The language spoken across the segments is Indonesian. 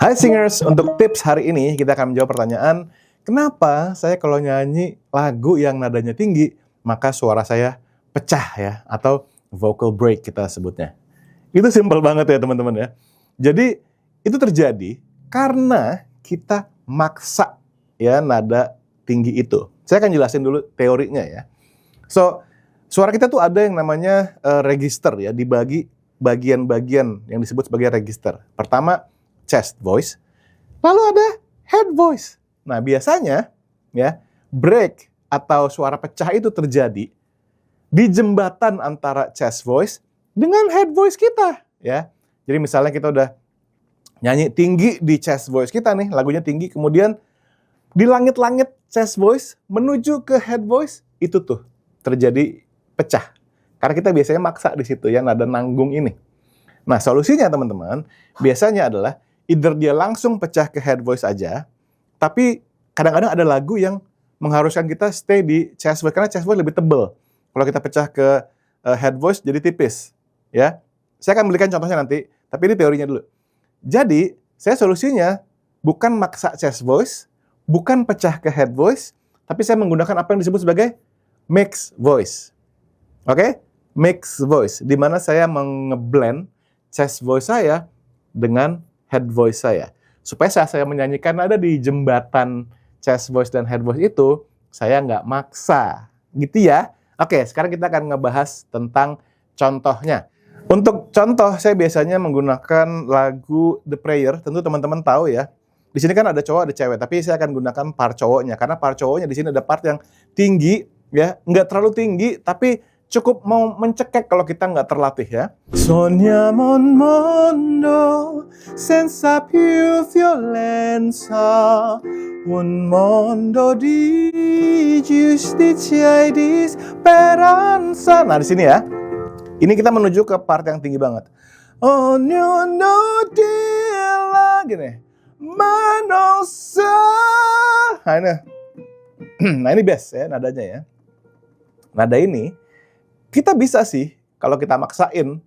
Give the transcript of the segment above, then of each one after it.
Hai singers, untuk tips hari ini kita akan menjawab pertanyaan, kenapa saya kalau nyanyi lagu yang nadanya tinggi, maka suara saya pecah ya, atau vocal break kita sebutnya. Itu simpel banget ya teman-teman ya. Jadi itu terjadi karena kita maksa ya nada tinggi itu. Saya akan jelasin dulu teorinya ya. So, suara kita tuh ada yang namanya register ya, dibagi bagian-bagian yang disebut sebagai register. Pertama, chest voice, lalu ada head voice. Nah, biasanya ya, break atau suara pecah itu terjadi di jembatan antara chest voice dengan head voice kita ya. Jadi misalnya kita udah nyanyi tinggi di chest voice kita nih, lagunya tinggi, kemudian di langit-langit chest voice menuju ke head voice, itu tuh terjadi pecah. Karena kita biasanya maksa di situ ya, nada nanggung ini. Nah, solusinya teman-teman, biasanya adalah either dia langsung pecah ke head voice aja, tapi kadang-kadang ada lagu yang mengharuskan kita stay di chest voice, karena chest voice lebih tebal. Kalau kita pecah ke head voice jadi tipis. Ya, saya akan berikan contohnya nanti, tapi ini teorinya dulu. Jadi, saya solusinya bukan maksa chest voice, bukan pecah ke head voice, tapi saya menggunakan apa yang disebut sebagai mixed voice. Oke? Mixed voice, di mana saya mengeblend chest voice saya dengan head voice saya. Supaya saat saya menyanyikan ada di jembatan chest voice dan head voice itu, saya nggak maksa. Gitu ya. Oke, sekarang kita akan ngebahas tentang contohnya. Untuk contoh, saya biasanya menggunakan lagu The Prayer. Tentu teman-teman tahu ya. Di sini kan ada cowok, ada cewek. Tapi saya akan gunakan part cowoknya. Karena part cowoknya di sini ada part yang tinggi. Ya, nggak terlalu tinggi, tapi cukup mau mencekek kalau kita nggak terlatih ya. Sogniamo un mondo senza più violenza, un mondo di giustizia e di speranza. Nah di sini ya, ini kita menuju ke part yang tinggi banget. Ognuno dia gini, manusia. Nah ini best ya nadanya ya. Nada ini kita bisa sih, kalau kita maksain,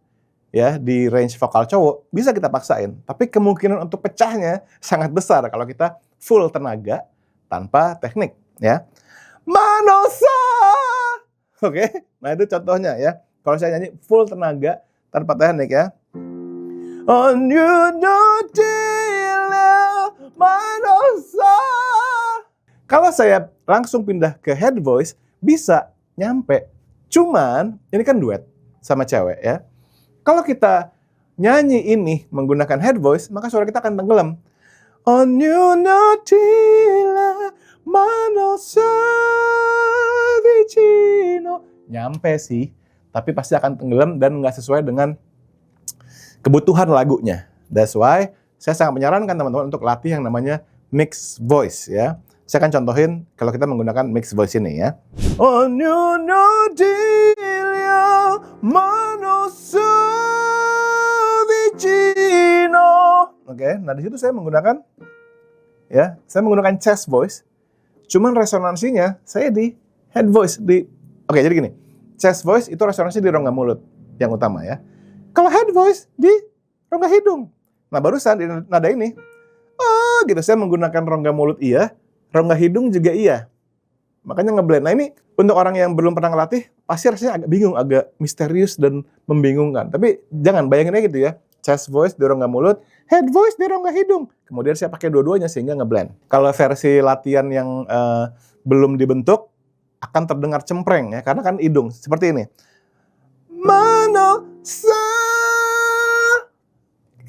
ya di range vokal cowok, bisa kita paksain. Tapi kemungkinan untuk pecahnya sangat besar kalau kita full tenaga tanpa teknik, ya. Manosa! Oke, nah itu contohnya ya. Kalau saya nyanyi full tenaga tanpa teknik ya. On you know manosa. Kalau saya langsung pindah ke head voice, bisa nyampe. Cuman, ini kan duet sama cewek ya. Kalau kita nyanyi ini menggunakan head voice, maka suara kita akan tenggelam. Ognuno tila manusia vicino. Nyampe sih, tapi pasti akan tenggelam dan nggak sesuai dengan kebutuhan lagunya. That's why saya sangat menyarankan teman-teman untuk latih yang namanya mixed voice ya. Saya akan contohin kalau kita menggunakan mixed voice ini ya. Ognuno dia manusia vicino. Oke, nah di situ saya menggunakan chest voice. Cuman resonansinya saya di head voice Oke, jadi gini. Chest voice itu resonansi di rongga mulut yang utama ya. Kalau head voice di rongga hidung. Nah, barusan di nada ini gitu saya menggunakan rongga mulut iya, rongga hidung juga iya. Makanya ngeblend. Nah ini untuk orang yang belum pernah ngelatih, pasti rasanya agak bingung, agak misterius dan membingungkan. Tapi jangan bayangin aja gitu ya. Chest voice di rongga mulut, head voice di rongga hidung. Kemudian saya pakai dua-duanya sehingga ngeblend. Kalau versi latihan yang belum dibentuk, akan terdengar cempreng ya. Karena kan hidung, seperti ini. Manosa.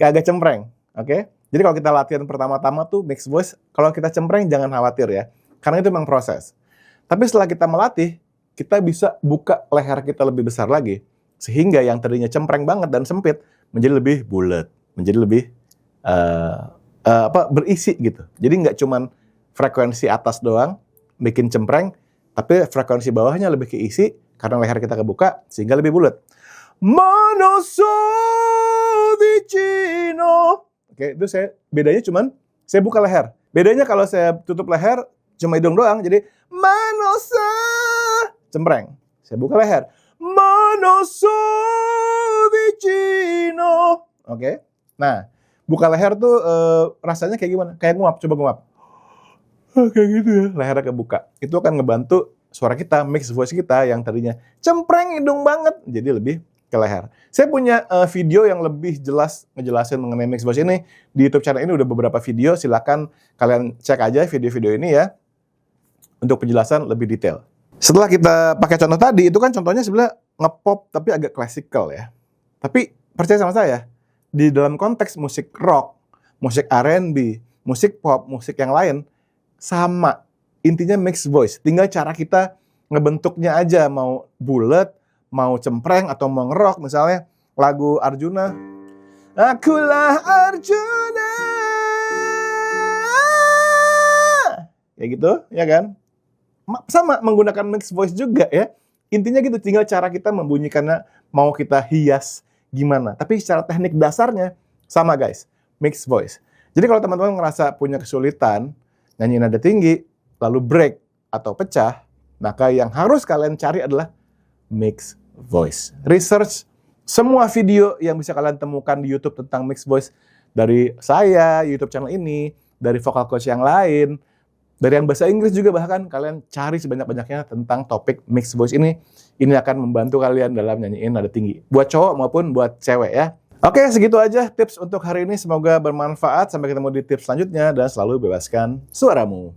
Agak cempreng, oke? Jadi kalau kita latihan pertama-tama tuh mixed voice, kalau kita cempreng jangan khawatir ya. Karena itu memang proses. Tapi setelah kita melatih, kita bisa buka leher kita lebih besar lagi. Sehingga yang tadinya cempreng banget dan sempit, menjadi lebih bulat. Menjadi lebih berisi gitu. Jadi nggak cuman frekuensi atas doang, bikin cempreng, tapi frekuensi bawahnya lebih keisi, karena leher kita kebuka, sehingga lebih bulat. Manoso vicino. Oke, itu bedanya cuman saya buka leher. Bedanya kalau saya tutup leher, cuma hidung doang, jadi manosa cempreng. Saya buka leher. Manosa vicino. Oke. Nah, buka leher tuh rasanya kayak gimana? Kayak nguap, coba nguap. Kayak gitu ya, lehernya kebuka. Itu akan ngebantu suara kita, mix voice kita yang tadinya cempreng hidung banget, jadi lebih ke leher. Saya punya video yang lebih jelas ngejelasin mengenai mix voice ini. Di YouTube channel ini udah beberapa video, silakan kalian cek aja video-video ini ya, untuk penjelasan lebih detail. Setelah kita pakai contoh tadi, itu kan contohnya sebenarnya ngepop tapi agak klasikal ya. Tapi percaya sama saya, di dalam konteks musik rock, musik R&B, musik pop, musik yang lain, sama, intinya mixed voice. Tinggal cara kita ngebentuknya aja, mau bulat, mau cempreng, atau mau ngerok. Misalnya lagu Arjuna, Akulah Arjuna, kayak gitu, ya kan? Sama, menggunakan mixed voice juga ya. Intinya gitu, tinggal cara kita membunyikannya, mau kita hias gimana. Tapi secara teknik dasarnya sama guys, mixed voice. Jadi kalau teman-teman ngerasa punya kesulitan nyanyi nada tinggi, lalu break atau pecah, maka yang harus kalian cari adalah mixed voice. Research semua video yang bisa kalian temukan di YouTube tentang mixed voice, dari saya, YouTube channel ini, dari vocal coach yang lain, dari yang bahasa Inggris juga, bahkan kalian cari sebanyak-banyaknya tentang topik mixed voice ini. Ini akan membantu kalian dalam nyanyiin nada tinggi, buat cowok maupun buat cewek ya. Oke, segitu aja tips untuk hari ini. Semoga bermanfaat. Sampai ketemu di tips selanjutnya dan selalu bebaskan suaramu.